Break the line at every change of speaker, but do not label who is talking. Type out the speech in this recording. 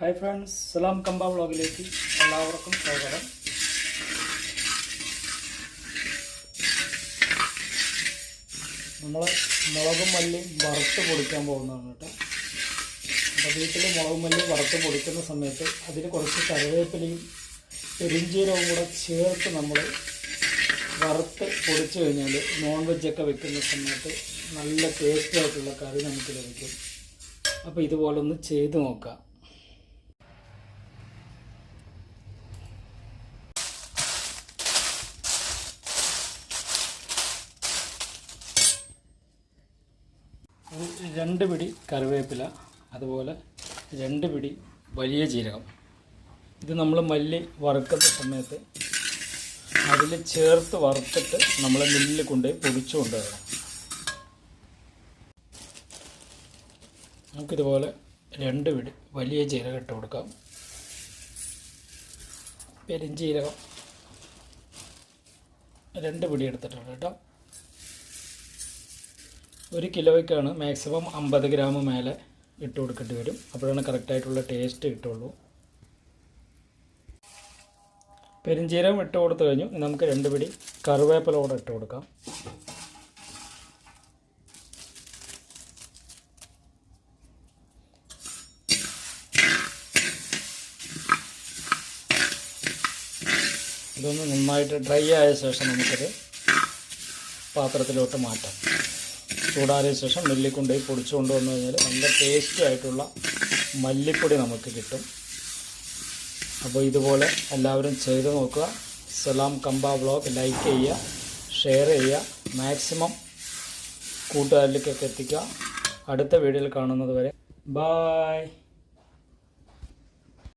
Hi friends, സലാം കമ്പ വ്ളോഗിലേക്ക് എല്ലാവർക്കും സ്വാഗതം. നമ്മൾ മുളകും മല്ലിയും വറുത്ത് പൊടിക്കാൻ പോകുന്നതാണ് കേട്ടോ. അപ്പോൾ വീട്ടിൽ മുളകും മല്ലിയും വറുത്ത് പൊടിക്കുന്ന സമയത്ത് അതിന് കുറച്ച് കറിവേപ്പിലയും പെരിഞ്ചീരവും കൂടെ ചേർത്ത് നമ്മൾ വറുത്ത് പൊടിച്ചു കഴിഞ്ഞാൽ നോൺ വെജൊക്കെ വെക്കുന്ന സമയത്ത് നല്ല ടേസ്റ്റായിട്ടുള്ള കറി നമുക്ക് ലഭിക്കും. അപ്പോൾ ഇതുപോലെ ഒന്ന് ചെയ്ത് നോക്കാം. രണ്ട് പിടി കറിവേപ്പില, അതുപോലെ രണ്ട് പിടി വലിയ ജീരകം. ഇത് നമ്മൾ മല്ലി വറുക്കുന്ന സമയത്ത് അതിൽ ചേർത്ത് വറുത്തിട്ട് നമ്മൾ മില്ലിൽ കൊണ്ടുപോയി പൊടിച്ചു കൊണ്ടുവരണം. നമുക്കിതുപോലെ രണ്ട് പിടി വലിയ ജീരകം ഇട്ട് കൊടുക്കാം. പെരിഞ്ചീരകം രണ്ട് പിടി എടുത്തിട്ടുണ്ട് കേട്ടോ. 1 കിലോയ്ക്കാണ് മാക്സിമം 50 ഗ്രാം മേലെ ഇട്ട് കൊടുക്കേണ്ടി വരും. അപ്പോഴാണ് കറക്റ്റായിട്ടുള്ള ടേസ്റ്റ് കിട്ടുള്ളൂ. പെരിഞ്ചീരകം ഇട്ട് കൊടുത്തു കഴിഞ്ഞു. നമുക്ക് 2 പിടി കറിവേപ്പില കൂടെ ഇട്ട് കൊടുക്കാം. ഇതൊന്ന് നന്നായിട്ട് ഡ്രൈ ആയ ശേഷം നമുക്കിത് പാത്രത്തിലോട്ട് മാറ്റാം. ചൂടാറിയ ശേഷം മില്ലിൽ കൊണ്ടുപോയി പൊടിച്ചു കൊണ്ടുവന്നു കഴിഞ്ഞാൽ നല്ല ടേസ്റ്റി ആയിട്ടുള്ള മല്ലിപ്പൊടി നമുക്ക് കിട്ടും. അപ്പോൾ ഇതുപോലെ എല്ലാവരും ചെയ്ത് നോക്കുക. സലാം കമ്പ വ്ളോഗ് ലൈക്ക് ചെയ്യുക, ഷെയർ ചെയ്യുക, മാക്സിമം കൂട്ടുകാരിലേക്കൊക്കെ എത്തിക്കുക. അടുത്ത വീഡിയോയിൽ കാണുന്നത് വരെ ബായ്.